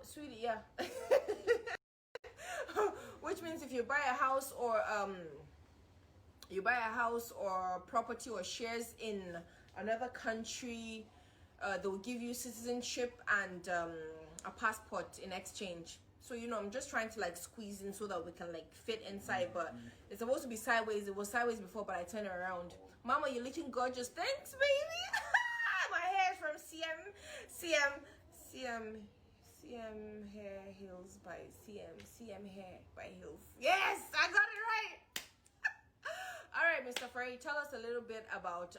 sweetie, yeah. Which means if you buy a house or property or shares in another country, they will give you citizenship and a passport in exchange. So I'm just trying to like squeeze in so that we can like fit inside, but it's supposed to be sideways. It was sideways before, but I turned it around. Mama, you're looking gorgeous. Thanks, baby. My hair is from CM Hair Heels by CM Hair by Heels. Yes, I got it right. All right, Mr. Frey, tell us a little bit about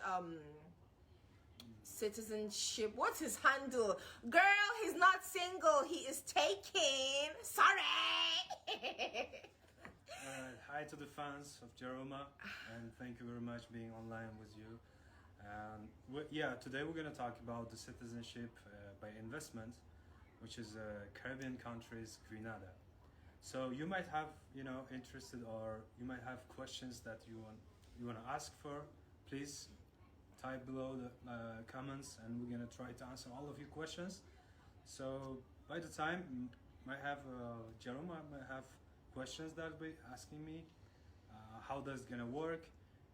citizenship. What's his handle? Girl, he's not single. He is taken. Sorry. Hi to the fans of JARUMA, and thank you very much being online with you. Today we're going to talk about the citizenship by investment, which is Caribbean countries, Grenada. So you might have, interested, or you might have questions that you want to ask for. Please type below the comments, and we're gonna try to answer all of your questions. So by the time might have JARUMA might have questions that be asking me how that's gonna work,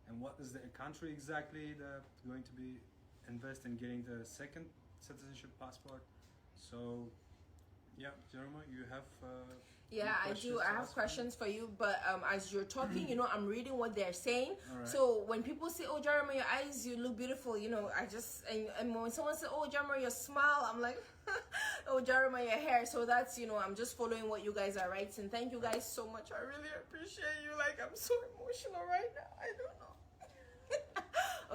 and what is the country exactly that's going to be invest in getting the second citizenship passport. So yeah, JARUMA, you have yeah, I do. I have questions for you, but as you're talking, I'm reading what they're saying. Right. So when people say, "Oh, JARUMA, your eyes, you look beautiful," I just and when someone says, "Oh, JARUMA, your smile," I'm like, "Oh, JARUMA, your hair." So that's I'm just following what you guys are writing. Thank you guys so much. I really appreciate you. Like, I'm so emotional right now. I don't know.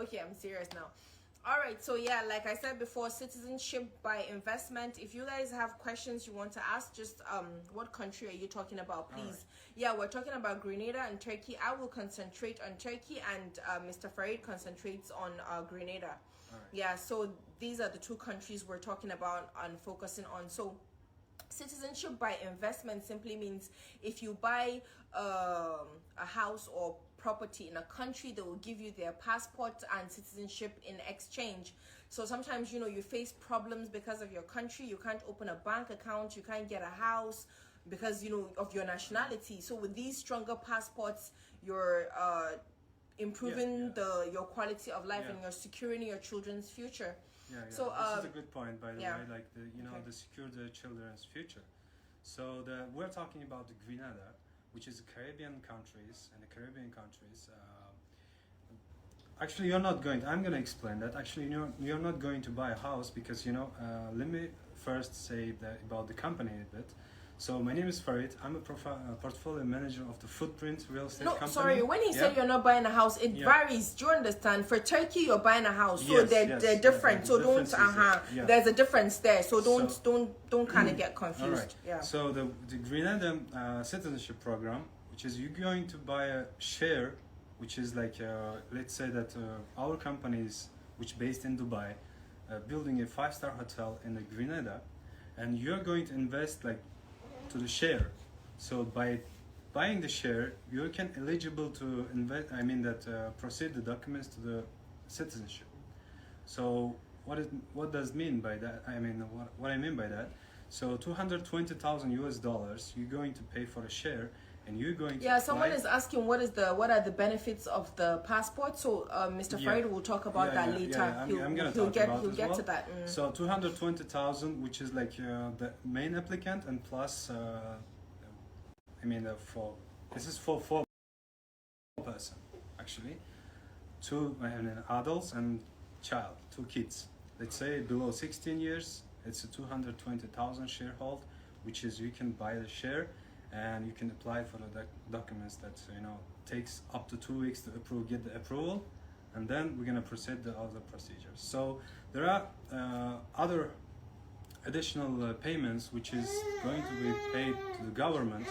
Okay, I'm serious now. All right, so yeah, like I said before, citizenship by investment. If you guys have questions you want to ask, just what country are you talking about, please? Right. Yeah, we're talking about Grenada and Turkey. I will concentrate on Turkey, and Mr. Farid concentrates on Grenada. All right. Yeah, so these are the two countries we're talking about and focusing on. So citizenship by investment simply means if you buy a house or property in a country, they will give you their passport and citizenship in exchange. So sometimes you face problems because of your country. You can't open a bank account, you can't get a house because of your nationality. So with these stronger passports, you're improving your quality of life, and you're securing your children's future. Yeah. So this is a good point, by the way. Like the secure the children's future. So we're talking about the Grenada, which is Caribbean countries, and the Caribbean countries. Actually, you're not going. I'm going to explain that. Actually, you're not going to buy a house because let me first say about the company a bit. So my name is Farid. I'm a portfolio manager of the Footprint Real Estate Company. Sorry, when he said you're not buying a house, it varies. Do you understand? For Turkey, you're buying a house, so they're different. So don't. There's a difference there. So don't kind of get confused. All right. Yeah. So the Grenada citizenship program, which is you're going to buy a share, which is like let's say that our company is based in Dubai, building a 5-star hotel in the Grenada, and you're going to invest to the share. So by buying the share, you can eligible to invest. Proceed the documents to the citizenship. So what does mean by that? What I mean by that. So $220,000 you're going to pay for a share, and you're going to. Yeah, someone is asking what are the benefits of the passport. So Mr. Farid will talk about that later. I'm going to talk about he'll get to that. So 220,000, which is like the main applicant, and plus, this is for 4 person actually, 2 adults and child, 2 kids. Let's say below 16 years, it's a 220,000 sharehold, which is you can buy the share. And you can apply for the documents that takes up to 2 weeks to get the approval, and then we're gonna proceed the other procedures. So there are other additional payments which is going to be paid to the government,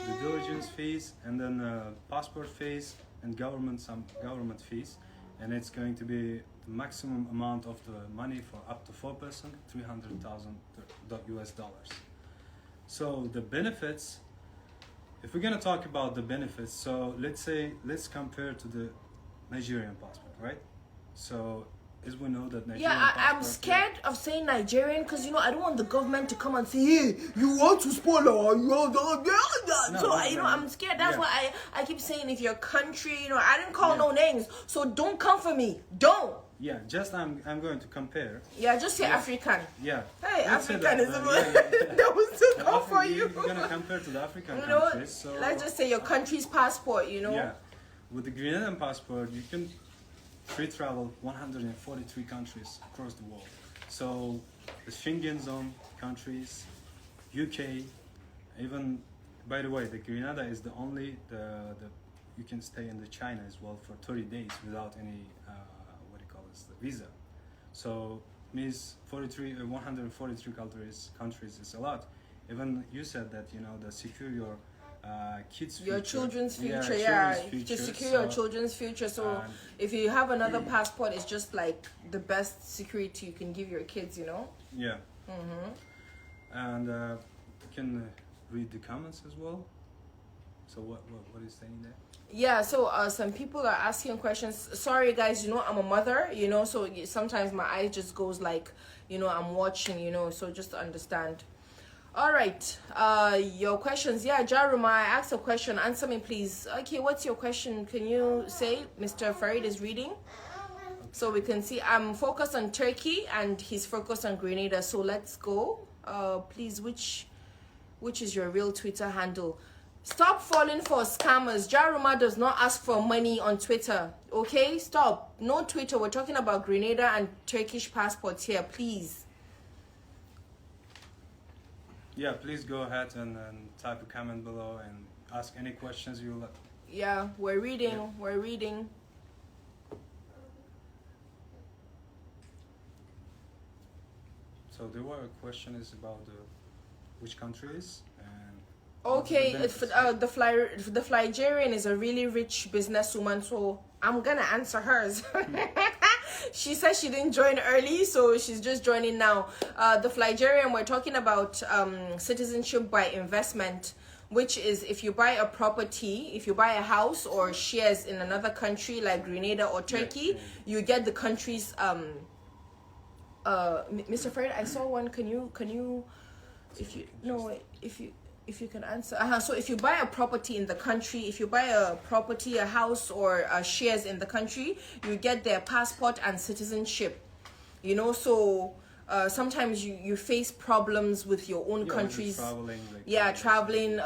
the diligence fees, and then passport fees, and some government fees, and it's going to be the maximum amount of the money for up to 4 person, $300,000 US. So the benefits. If we're gonna talk about the benefits, so let's compare to the Nigerian passport, right? So as we know that Nigerian Yeah, I'm passport, scared of saying Nigerian because, you know, I don't want the government to come and say, hey, you want to spoil our, I'm scared. That's why I keep saying if your country, you know, I didn't call no names, so don't come for me. Don't. Yeah, just I'm going to compare. Yeah, just say African. Yeah. Hey, Let's say African that, is that will still come for you. You're gonna compare to the African You know, countries. So let's just say your country's passport, you know. yeah, with the Grenadian passport, you can free travel 143 countries across the world. So the Schengen zone countries, UK, even by the way, the Grenada is the only the you can stay in the China as well for 30 days without any the visa. So means 143 countries is a lot. Even you said that, you know, the secure your kids' future. Your children's future, children's future, to secure your children's future. So if you have another passport, it's just like the best security you can give your kids, you know. Yeah. And you can read the comments as well. So what is saying there? Yeah, so some people are asking questions. Sorry guys, you know, I'm a mother, you know, so sometimes my eye just goes like, you know, I'm watching, you know, so just to understand. All right, your questions. Yeah, Jaruma, I asked a question. Answer me, please. Okay, what's your question? Can you say? Mr. Farid is reading, so we can see. I'm focused on Turkey and he's focused on Grenada. So let's go. Please, which is your real Twitter handle? Stop falling for scammers. Jaruma does not ask for money on Twitter. Okay, stop. No Twitter. We're talking about Grenada and Turkish passports here, please. Yeah, please go ahead and type a comment below and ask any questions you like. Yeah, we're reading. Yeah. We're reading. So there were questions about which countries and. Okay, the Flygerian is a really rich businesswoman, so I'm gonna answer hers. She says she didn't join early, so she's just joining now. The Flygerian, we're talking about citizenship by investment, which is if you buy a property, if you buy a house or shares in another country like Grenada or Turkey, you get the country's Mr. Fred, I saw one. Can you if you can answer. So if you buy a property in the country, if you buy a property, a house or shares in the country, you get their passport and citizenship. You know, so sometimes you face problems with your own country's traveling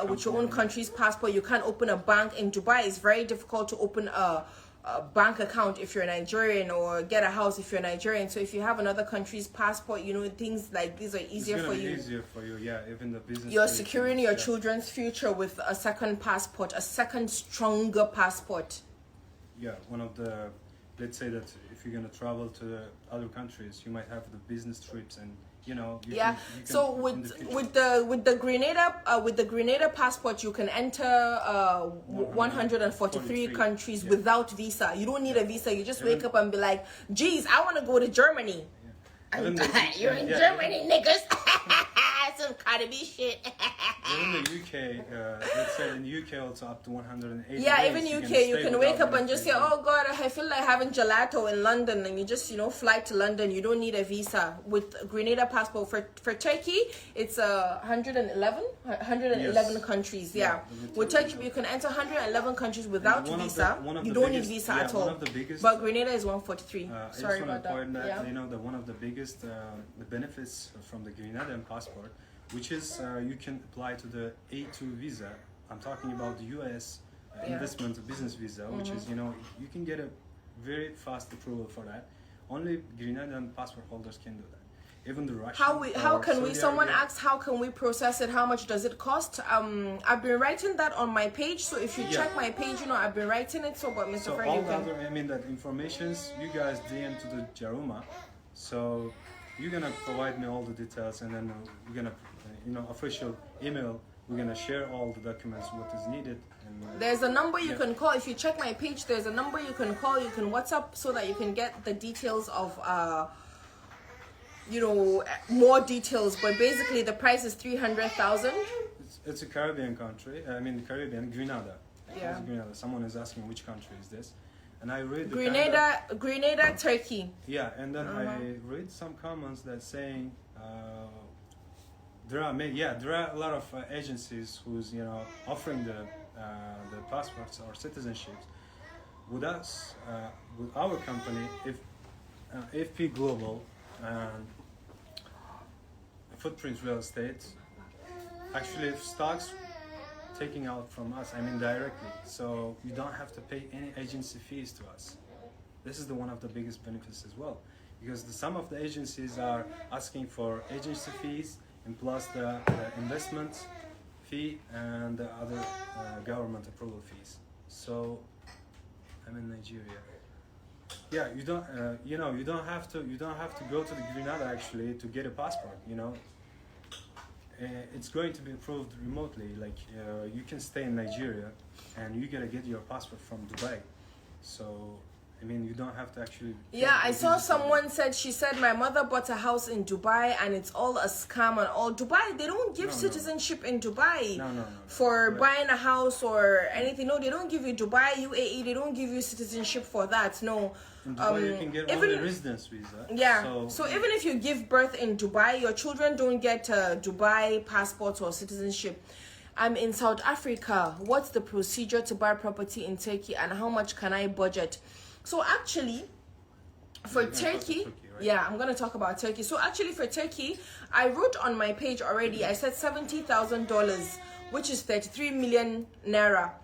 with your own country's passport. You can't open a bank in Dubai. It's very difficult to open a bank account if you're Nigerian, or get a house if you're Nigerian. So if you have another country's passport, you know, things like these are easier for you. Easier for you, yeah. Even the business. You're securing your children's future with a second passport, a second stronger passport. Yeah, one of the, let's say that if you're gonna travel to the other countries, you might have the business trips and. You know, so with the Grenada passport, you can enter 143 countries without visa. You don't need a visa. You just wake up and be like, geez, I want to go to Germany. You're in Germany, niggas. Some Cardi B shit. In the UK, let's say in the UK also up to 180 Yeah, days, even UK, you can wake up and just say, oh God, I feel like having gelato in London, and you just, you know, fly to London. You don't need a visa. With Grenada passport for Turkey, it's 111 countries. Yeah, with Turkey you can enter 111 countries without visa. You don't need visa at all. But Grenada is 143. Sorry about that. You know, one of the biggest the benefits from the Grenadian passport, which is you can apply to the A2 visa. I'm talking about the US investment business visa, which is, you know, you can get a very fast approval for that. Only Grenadian passport holders can do that. Even the Russian. Someone asked, how can we process it? How much does it cost? I've been writing that on my page, so if you check my page, you know, I've been writing it. So, but Mr. Fred, that informations you guys DM to the JARUMA, so you're gonna provide me all the details, and then we're gonna, you know, official email. We're gonna share all the documents, what is needed. And, there's a number you can call. If you check my page, there's a number you can call. You can WhatsApp so that you can get the details of, you know, more details. But basically, the price is 300,000. It's a Caribbean country. I mean, Caribbean, Grenada. Yeah. Grenada. Someone is asking which country is this. and I read Grenada, Turkey. Yeah, and then I read some comments that saying there are a lot of agencies who's offering the passports or citizenships with us, with our company, if FP Global and Footprint Real Estate actually stocks taking out from us, I mean directly, so you don't have to pay any agency fees to us. This is one of the biggest benefits as well, because some of the agencies are asking for agency fees and plus the investment fee and the other government approval fees. So I'm in Nigeria. Yeah, you don't have to go to the Grenada actually to get a passport. It's going to be approved remotely. Like you can stay in Nigeria, and you gotta get your passport from Dubai. So I mean, you don't have to actually. Yeah, I saw someone she said my mother bought a house in Dubai and it's all a scam and all. Dubai, they don't give citizenship in Dubai. No. For buying a house or anything. No, they don't give you Dubai, UAE. They don't give you citizenship for that. No. In Dubai, you can get only residence visa. Yeah. So even if you give birth in Dubai, your children don't get a Dubai passport or citizenship. I'm in South Africa. What's the procedure to buy property in Turkey and how much can I budget? So actually, for Turkey, right? Yeah, I'm going to talk about Turkey. So actually for Turkey, I wrote on my page already, I said $70,000, which is 33 million naira.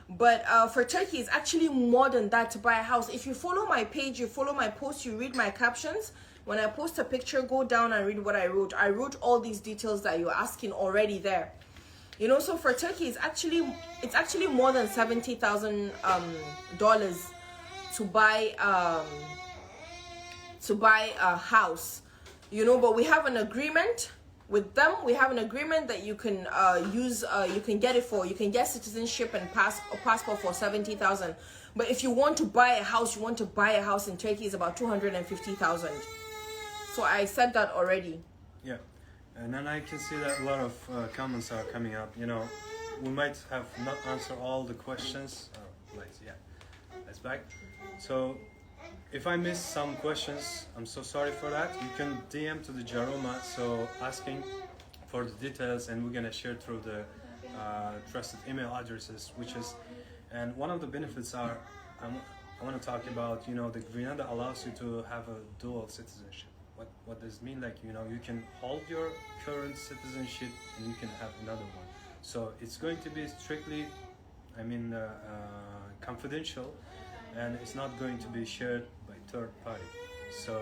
But for Turkey, it's actually more than that to buy a house. If you follow my page, you follow my post, you read my captions. When I post a picture, go down and read what I wrote. I wrote all these details that you're asking already there. So for Turkey, it's actually more than $70,000 to buy a house, but we have an agreement with them. We have an agreement that you can you can get citizenship and passport for 70,000. But if you want to buy a house, in Turkey, it's about 250,000. So I said that already. Yeah, and then I can see that a lot of comments are coming up. We might have not answered all the questions. Let's back. So if I missed some questions, I'm so sorry for that. You can DM to the JARUMA, so asking for the details, and we're gonna share through the trusted email addresses, and one of the benefits are, I want to talk about, the Grenada allows you to have a dual citizenship. What does it mean? Like, you can hold your current citizenship and you can have another one. So it's going to be strictly, confidential, and it's not going to be shared by third party. So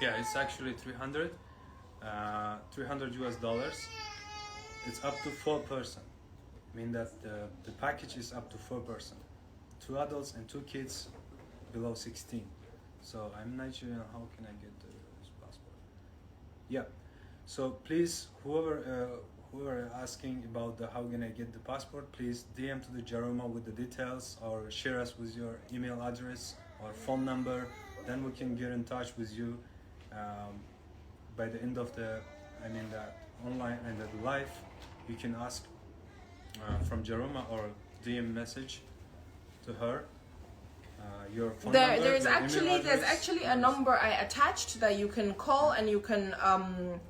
yeah, it's actually $300 US. It's up to 4 person. That the package is up to 4 person, 2 adults and 2 kids below 16. So I'm Nigerian. How can I get this passport? Yeah. So please, whoever asking about how can I get the passport, please DM to the JARUMA with the details, or share us with your email address or phone number. Then we can get in touch with you by the end of the online and the live. You can ask from JARUMA or DM message to her. Your phone number, there's actually a number I attached that you can call, and you can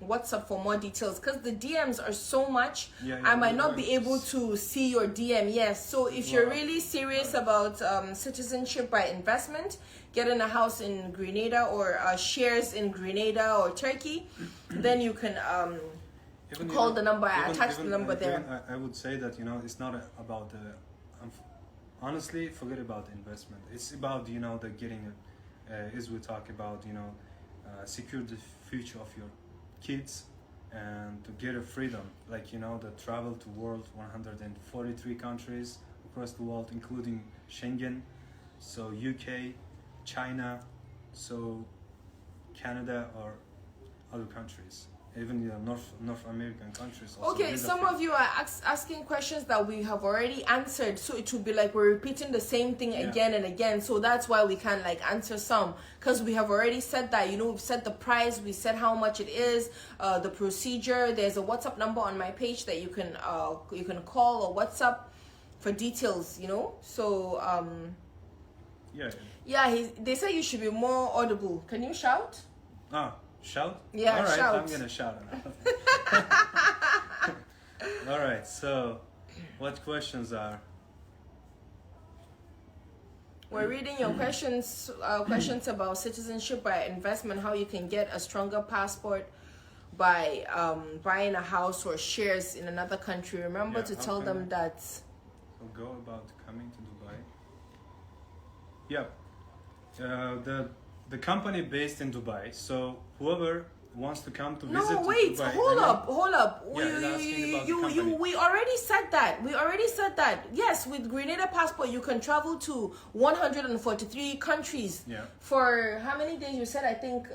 WhatsApp for more details, because the DMs are so much. I might not be able to see your DM. Yes, so if you're really serious about citizenship by investment, getting a house in Grenada or shares in Grenada or Turkey, then you can call the number. I attached the number there. I would say that it's not about the. Honestly, forget about the investment. It's about the getting as we talk about secure the future of your kids, and to get a freedom, like the travel to world 143 countries across the world, including Schengen, so UK, China, so Canada or other countries. Even North American countries. Okay, some of you are asking questions that we have already answered, so it would be like we're repeating the same thing again and again. So that's why we can't answer some, because we have already said that. We've said the price, we said how much it is, the procedure. There's a WhatsApp number on my page that you can call or WhatsApp for details. So Yeah. Yeah, they say you should be more audible. Can you shout? Ah, shout? Yeah, all right, shout. I'm gonna shout now. All right, so what questions are? We're reading your questions about citizenship by investment, how you can get a stronger passport by buying a house or shares in another country. Remember Yeah, to how tell can them that. So go about coming to Dubai. Yeah, the company based in Dubai. So whoever wants to come to visit No, wait, Dubai, hold up. Yeah, it's asking about the company. We already said that. Yes, with Grenada passport, you can travel to 143 countries. Yeah. For how many days? You said, I think,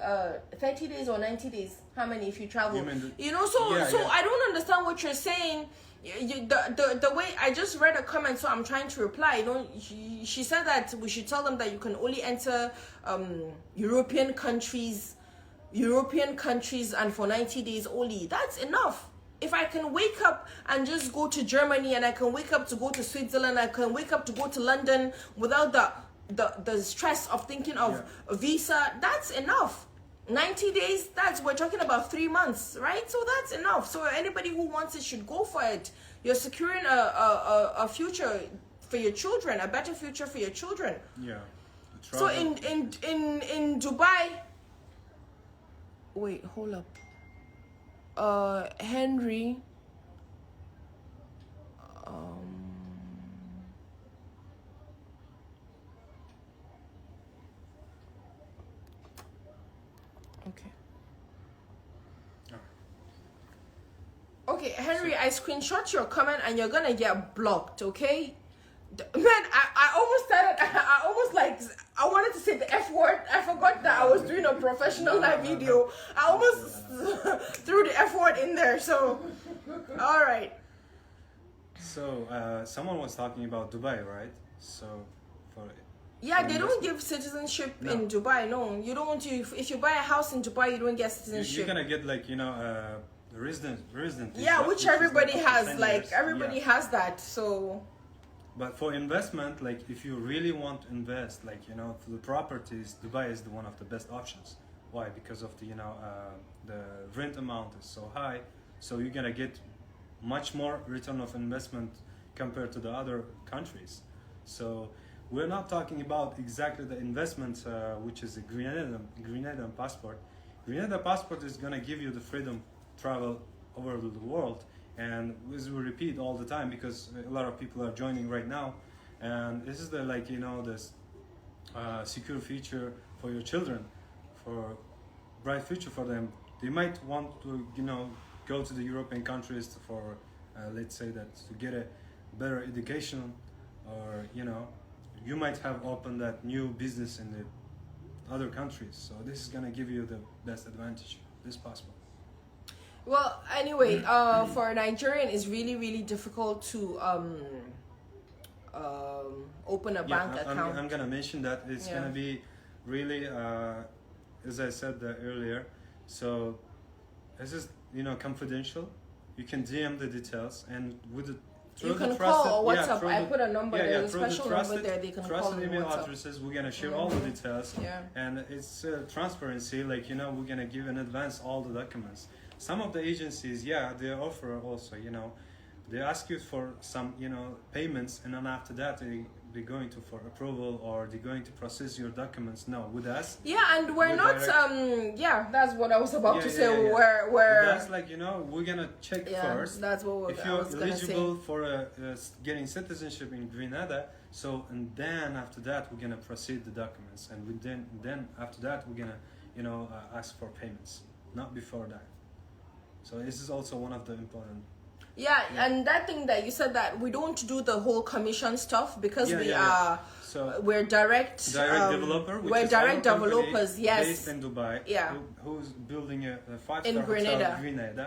30 days or 90 days. How many if you travel? You mean So Yeah. I don't understand what you're saying. The way I just read a comment, so I'm trying to reply. She said that we should tell them that you can only enter European countries and for 90 days only. That's enough. If I can wake up and just go to Germany, and I can wake up to go to Switzerland, I can wake up to go to London without the stress of thinking of a visa, that's enough. 90 days, we're talking about 3 months, right? So that's enough. So anybody who wants it should go for it. You're securing a future for your children, a better future for your children. Yeah. So in Dubai, wait, hold up. Henry. Okay. Okay, Henry, I screenshot your comment and you're gonna get blocked, okay? Man, I almost started, I wanted to say the F word. I forgot that I was doing a professional live video. I almost threw the F word in there, so, all right. So someone was talking about Dubai, right? So for Yeah, they don't give citizenship in Dubai. No, you don't. If you buy a house in Dubai, you don't get citizenship. You're gonna get resident. Yeah, visa, which everybody is has. 10 Like years. everybody has that. So. But for investment, like if you really want to invest, for the properties, Dubai is one of the best options. Why? Because of the rent amount is so high, so you're gonna get much more return of investment compared to the other countries. So we're not talking about exactly the investment, which is a Grenadian passport. Grenada passport is gonna give you the freedom to travel over the world. And as we repeat all the time, because a lot of people are joining right now, and this is this secure future for your children, for bright future for them. They might want to go to the European countries for let's say that to get a better education, or you might have opened that new business in the other countries. So this is gonna give you the best advantage, this passport. Well, anyway, for a Nigerian, it's really, really difficult to open a bank account. I'm gonna mention that it's gonna be really, as I said earlier. So this is confidential. You can DM the details, and with the you can call or WhatsApp. I put a number there, a special number there. They can call trusted email WhatsApp. addresses. We're gonna share all the details, and it's transparency. We're gonna give in advance all the documents. Some of the agencies, they offer also, they ask you for some, payments, and then after that they're going to for approval, or they're going to process your documents. No, with us. Yeah, and we're not. That's what I was about to say. We're. That's we're gonna check first. That's what if you're eligible for getting citizenship in Grenada. So, and then after that we're gonna proceed the documents, and then after that we're gonna ask for payments. Not before that. So this is also one of the important. Yeah, and that thing that you said, that we don't do the whole commission stuff because we're direct developer. We're direct developers, yes. Based in Dubai. Yeah. Who's building a 5-star in Grenada. Hotel in Grenada.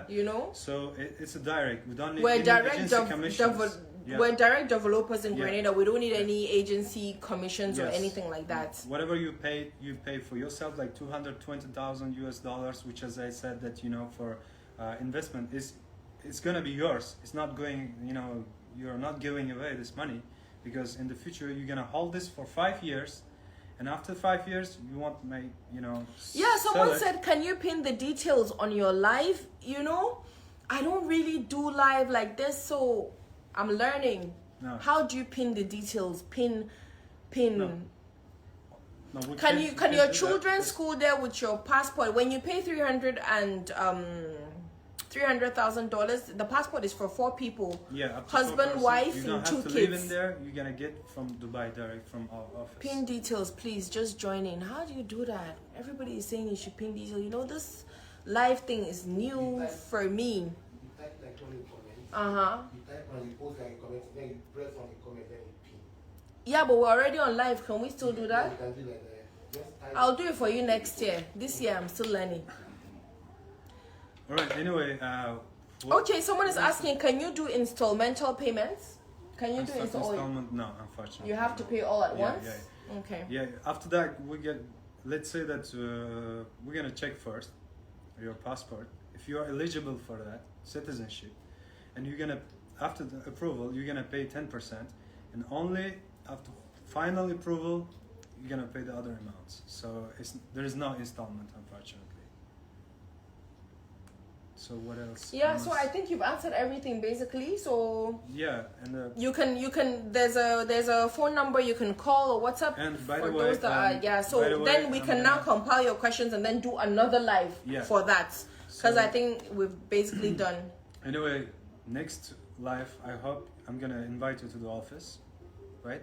So it's a direct. We don't need we're any direct agency commissions. We're direct developers in Grenada. We don't need any agency commissions or anything like that. Whatever you pay for yourself, like $220,000 which, as I said, that for investment it's gonna be yours. It's not going, you're not giving away this money, because in the future you're gonna hold this for 5 years, And after 5 years, you want my, Yeah, sell someone it. said, can you pin the details on your live? I don't really do live like this, so I'm learning. No. How do you pin the details? Pin. No, we Can can't- you we can can't your do that. children school there with your passport? When you pay $300,000, the passport is for 4 people. Yeah, up to Husband, 4 persons. wife, you don't and have 2 to kids. live in there. You're gonna get from Dubai direct from our office. Pin details, please. Just join in. How do you do that? Everybody is saying you should pin details. This live thing is new for me. You type like one comment. You type and you post like a comment, then you press on the comment, then you pin. Yeah, but we're already on live. Can we still do that? You can do like that. Just type. I'll do it for you next year. This year I'm still learning. All right. Anyway, Okay, someone is asking, can you do installmental payments? Can you do installment? No, unfortunately. You have to pay all at Yeah, once? yeah. Okay. Yeah. After that, let's say that we're gonna check first your passport. If you are eligible for that citizenship, and after the approval, you're gonna pay 10%, and only after final approval, you're gonna pay the other amounts. So there is no installment, unfortunately. So what else? Yeah, so I think you've answered everything basically. So yeah, and you can there's a phone number you can call or WhatsApp and by for the way, those that are so by the way, then we can now compile your questions and then do another live for that, because So- I think we've basically done. Anyway, next live, I hope I'm gonna invite you to the office, right,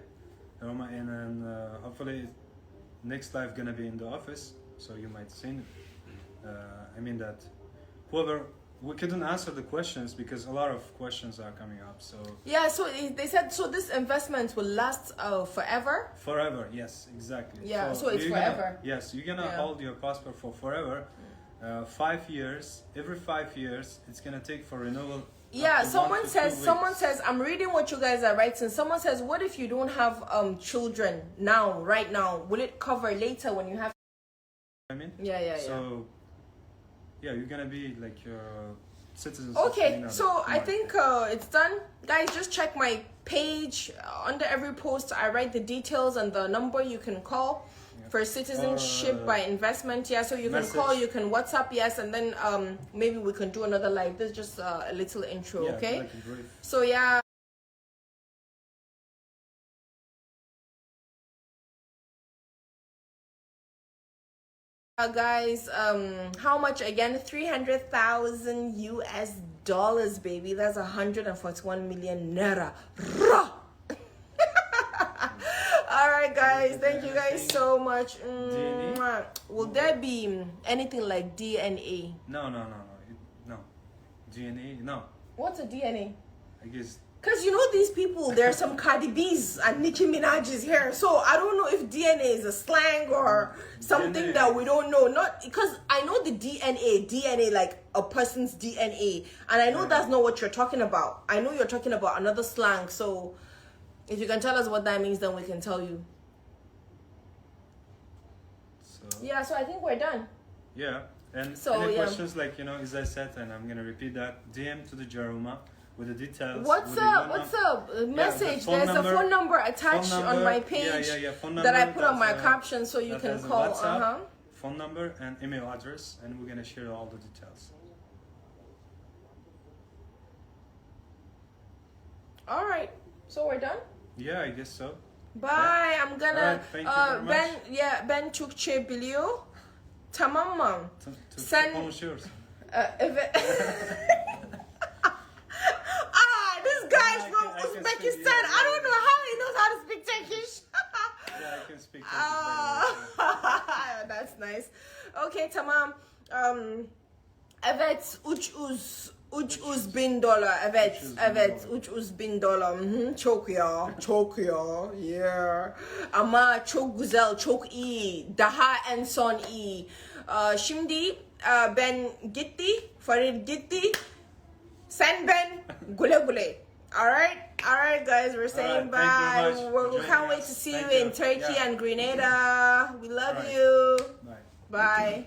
Roma, and then hopefully next live gonna be in the office, so you might see. I mean that whoever we couldn't answer the questions because a lot of questions are coming up. So Yeah, so they said this investment will last forever. forever, yes, exactly. Yeah, so it's you're forever. Yes, you're gonna hold your passport for forever. 5 years. Every 5 years, it's gonna take for renewal. Yeah, up to 1 to 2 someone weeks. says, I'm reading what you guys are writing. Someone says, what if you don't have children now, right now? Will it cover later when you have? I mean. Yeah. So, yeah, you're gonna be like your citizens. Okay, so I think it's done. Guys, just check my page. Under every post, I write the details and the number you can call for citizenship by investment. Yeah, so you can call, you can WhatsApp, yes, and then maybe we can do another live. This is just a little intro, okay? Like a brief. So yeah. Guys, how much again? 300,000 US dollars, baby. That's 141 million naira. All right, guys. Thank you guys so much. Will there be anything like DNA? No. DNA, no. What's a DNA? I guess. Because these people, there are some Cardi B's and Nicki Minaj's here. So I don't know if DNA is a slang or something DNA. that we don't know. Not because I know the DNA like a person's DNA. And I know that's not what you're talking about. I know you're talking about another slang. So if you can tell us what that means, then we can tell you. So. Yeah, so I think we're done. Yeah. And So, any yeah. questions, like, as I said, and I'm going to repeat that, DM to the JARUMA with the details. What's up? Message. phone There's number, a phone number attached on my page phone that I number put on my that's, caption so you that can has a call. WhatsApp, phone number and email address, and we're going to share all the details. All right. So we're done? Yeah, I guess so. Bye. I'm gonna Alright, thank you very much. Ben Türkçe biliyor. Tamam mı? Sen konuşuyoruz. This guy's from I can Uzbekistan. speak, yeah. I don't know how he knows how to speak Turkish. Yeah, I can speak Turkish, by the way. That's nice. Okay, tamam. Evet, $300,000. Evet, $300,000. Çok ya. Yeah. Ama çok güzel, çok iyi. Daha en son iyi. Şimdi ben gitti, Farid gitti. Sen ben güle güle. All right, guys. We're saying Alright, thank you bye. very much for We can't joining wait us. to see Thank you you. in Turkey Yeah. and Grenada. We love Alright. you. Bye. Bye.